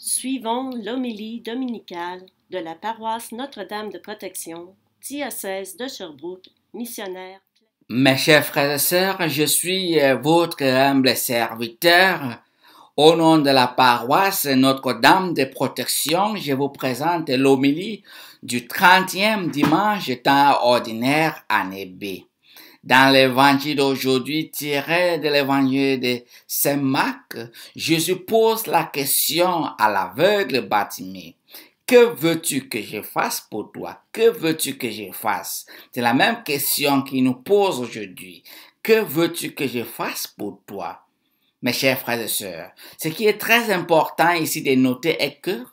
Suivons l'homélie dominicale de la paroisse Notre-Dame de Protection, diocèse de Sherbrooke, missionnaire. Mes chers frères et sœurs, je suis votre humble serviteur. Au nom de la paroisse Notre-Dame de Protection, je vous présente l'homélie du 30e dimanche temps ordinaire année B. Dans l'évangile d'aujourd'hui, tiré de l'évangile de Saint Marc, Jésus pose la question à l'aveugle Bartimée. Que veux-tu que je fasse pour toi? Que veux-tu que je fasse? C'est la même question qu'il nous pose aujourd'hui. Que veux-tu que je fasse pour toi? Mes chers frères et sœurs, ce qui est très important ici de noter est que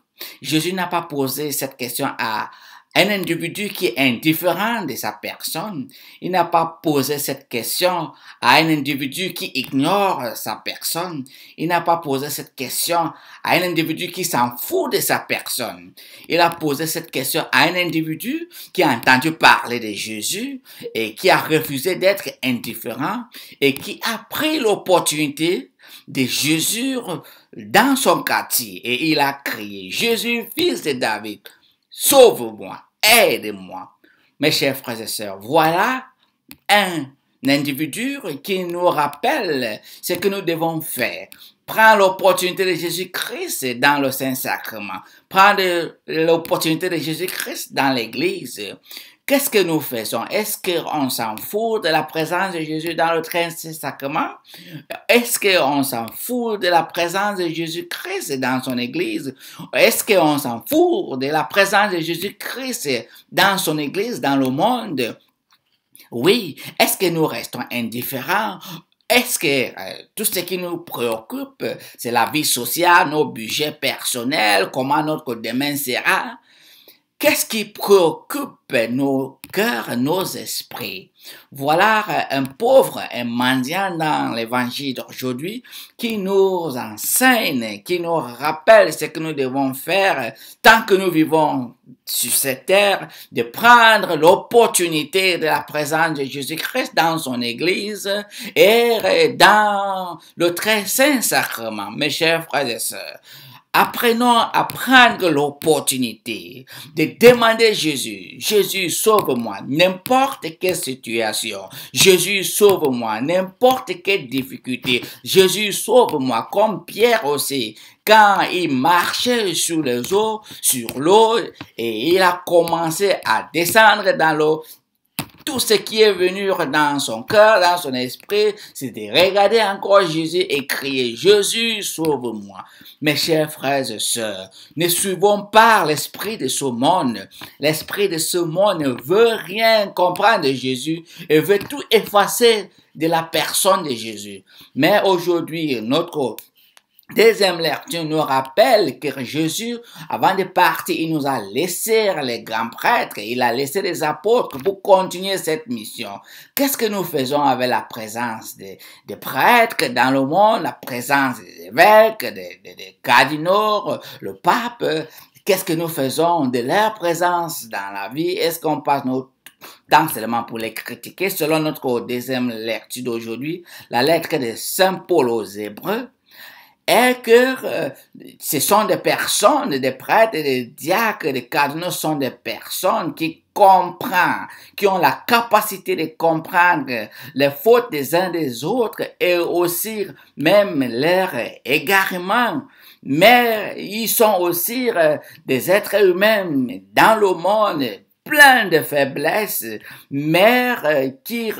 Jésus n'a pas posé cette question à un individu qui est indifférent de sa personne. Il n'a pas posé cette question à un individu qui ignore sa personne. Il n'a pas posé cette question à un individu qui s'en fout de sa personne. Il a posé cette question à un individu qui a entendu parler de Jésus et qui a refusé d'être indifférent et qui a pris l'opportunité de Jésus dans son quartier et il a crié, Jésus, fils de David, sauve-moi, aide-moi. Mes chers frères et sœurs, voilà un individu qui nous rappelle ce que nous devons faire. Prendre l'opportunité de Jésus-Christ dans le Saint-Sacrement. Prendre l'opportunité de Jésus-Christ dans l'Église. Qu'est-ce que nous faisons? Est-ce qu'on s'en fout de la présence de Jésus dans le Saint-Sacrement? Est-ce qu'on s'en fout de la présence de Jésus-Christ dans son Église? Est-ce qu'on s'en fout de la présence de Jésus-Christ dans son Église, dans le monde? Oui. Est-ce que nous restons indifférents? Est-ce que tout ce qui nous préoccupe, c'est la vie sociale, nos budgets personnels, comment notre demain sera? Qu'est-ce qui préoccupe nos cœurs, nos esprits? Voilà un pauvre, un mendiant dans l'évangile d'aujourd'hui qui nous enseigne, qui nous rappelle ce que nous devons faire tant que nous vivons sur cette terre, de prendre l'opportunité de la présence de Jésus-Christ dans son Église et dans le très saint sacrement, mes chers frères et sœurs. Apprenons à prendre l'opportunité de demander Jésus, Jésus sauve-moi, n'importe quelle situation, Jésus sauve-moi, n'importe quelle difficulté, Jésus sauve-moi, comme Pierre aussi, quand il marchait sur les eaux, sur l'eau, et il a commencé à descendre dans l'eau. Tout ce qui est venu dans son cœur, dans son esprit, c'est de regarder encore Jésus et crier, Jésus, sauve-moi. Mes chers frères et sœurs, ne suivons pas l'esprit de ce monde. L'esprit de ce monde ne veut rien comprendre de Jésus et veut tout effacer de la personne de Jésus. Mais aujourd'hui, notre deuxième lecture nous rappelle que Jésus, avant de partir, il nous a laissé les grands prêtres, il a laissé les apôtres pour continuer cette mission. Qu'est-ce que nous faisons avec la présence des prêtres dans le monde, la présence des évêques, des cardinaux, le pape? Qu'est-ce que nous faisons de leur présence dans la vie? Est-ce qu'on passe notre temps seulement pour les critiquer? Selon notre deuxième lecture d'aujourd'hui, la lettre de Saint Paul aux Hébreux, est que ce sont des personnes, des prêtres, des diacres, des cardinaux sont des personnes qui comprennent, qui ont la capacité de comprendre les fautes des uns des autres et aussi même leurs égarements. Mais ils sont aussi des êtres humains dans le monde plein de faiblesses, mais qui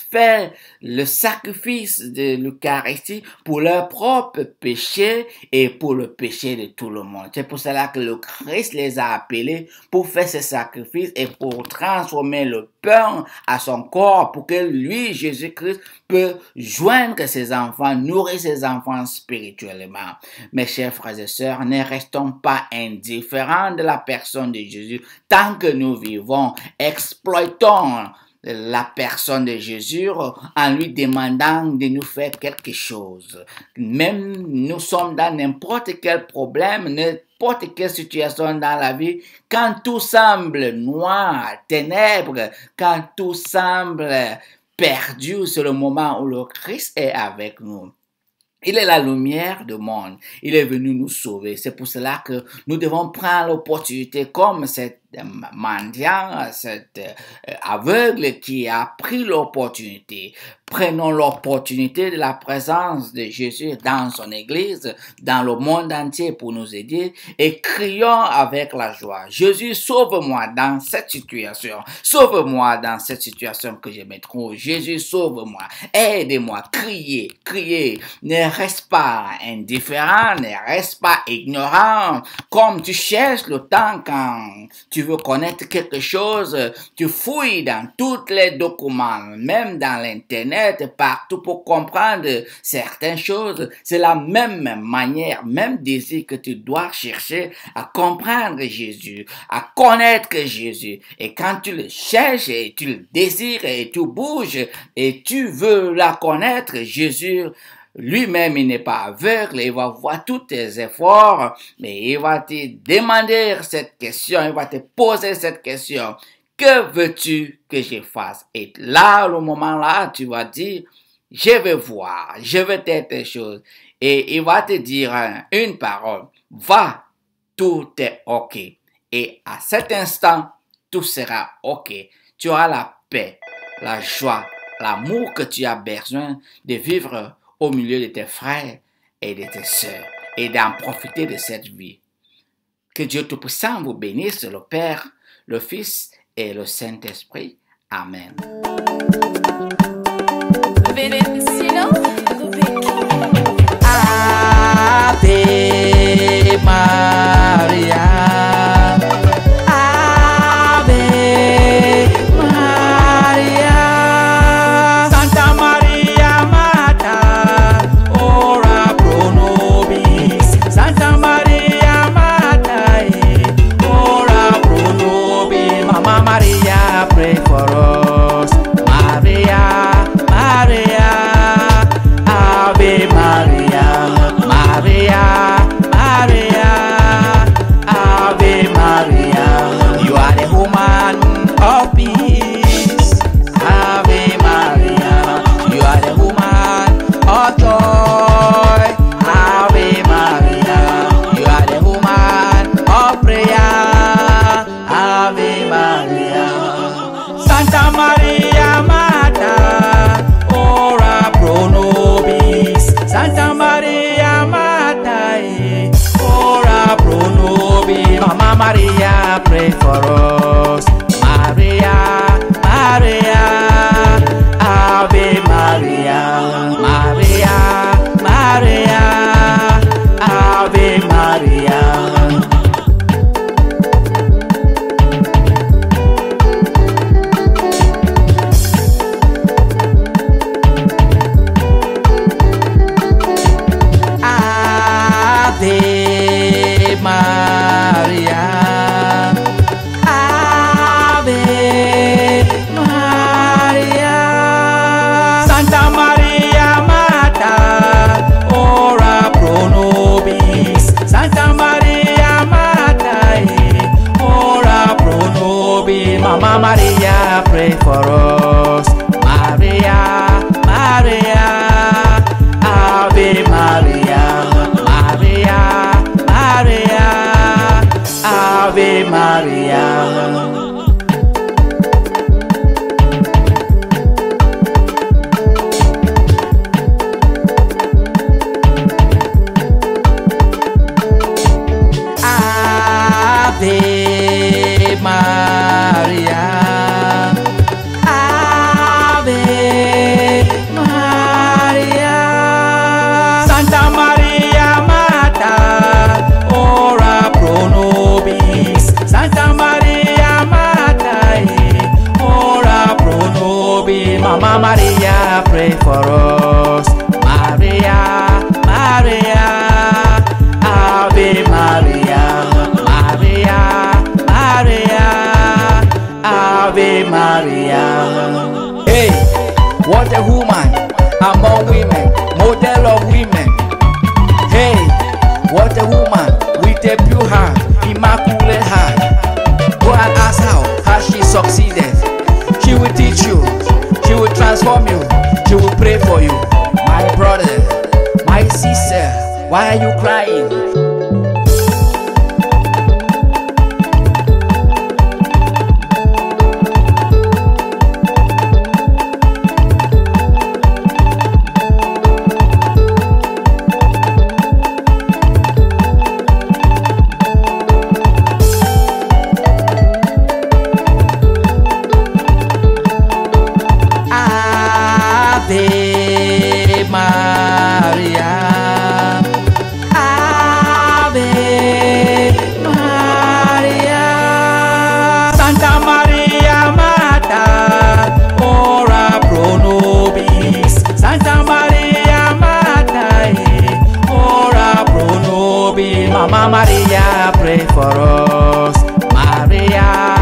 fait le sacrifice de l'Eucharistie pour leur propre péché et pour le péché de tout le monde. C'est pour cela que le Christ les a appelés pour faire ce sacrifice et pour transformer le pain à son corps pour que lui, Jésus-Christ, peut joindre ses enfants, nourrir ses enfants spirituellement. Mes chers frères et sœurs, ne restons pas indifférents de la personne de Jésus tant que nous vivons. Exploitons la personne de Jésus en lui demandant de nous faire quelque chose. Même nous sommes dans n'importe quel problème, n'importe quelle situation dans la vie, quand tout semble noir, ténèbres, quand tout semble perdu, c'est le moment où le Christ est avec nous. Il est la lumière du monde. Il est venu nous sauver. C'est pour cela que nous devons prendre l'opportunité comme cet mendiant, cet aveugle qui a pris l'opportunité. Prenons l'opportunité de la présence de Jésus dans son Église, dans le monde entier pour nous aider et crions avec la joie. Jésus, sauve-moi dans cette situation. Sauve-moi dans cette situation que je me trouve. Jésus, sauve-moi. Aide-moi. Criez, criez. Ne reste pas indifférent, ne reste pas ignorant. Comme tu cherches le temps quand tu veux connaître quelque chose, tu fouilles dans tous les documents, même dans l'Internet, partout pour comprendre certaines choses. C'est la même manière, même désir que tu dois chercher à comprendre Jésus, à connaître Jésus. Et quand tu le cherches et tu le désires et tu bouges et tu veux la connaître, Jésus, lui-même, il n'est pas aveugle, il va voir tous tes efforts, mais il va te demander cette question, il va te poser cette question. Que veux-tu que je fasse? Et là, au moment-là, tu vas dire, je vais voir, je vais telle chose. Et il va te dire une parole, va, tout est OK. Et à cet instant, tout sera OK. Tu auras la paix, la joie, l'amour que tu as besoin de vivre au milieu de tes frères et de tes sœurs et d'en profiter de cette vie. Que Dieu Tout-Puissant vous bénisse, le Père, le Fils et le Saint-Esprit. Amen. Ave Maria. Pray for us, Maria, Maria, Ave Maria, Maria, Maria, Ave Maria. You are the woman of peace, Ave Maria. You are the woman of joy, Ave Maria. You are the woman of prayer, Ave Maria. Santa Maria Mater, ora pro nobis. Santa Maria Mater, ora pro nobis. Mama Maria, pray for us. Maria, Maria, Ave Maria, Maria, Maria, Ave Maria. Ave Maria, Ave Maria, Santa Maria Mater, ora pro nobis. Santa Maria Mater, ora pro nobis. Mama Maria, pray for us. Maria, Maria, Ave Maria. Maria, Maria, Ave Maria. Ave Maria, Ave Maria, Santa Maria Mater, ora pro nobis. Santa Maria Mater, ora pro nobis. Mama Maria, pray for us. Maria, Maria, Ave Maria, Maria, Maria, Ave Maria. Hey, what a woman among women, model of women. Hey, what a woman with a pure heart, immaculate heart. Go and ask how she succeeded. She will teach you, she will transform you, she will pray for you. My brother, my Why are you crying? Ave Maria, Ave Maria, Santa Maria Mater, ora pro nobis. Santa Maria Mater, ora pro nobis. Mama Maria, pray for us. Maria.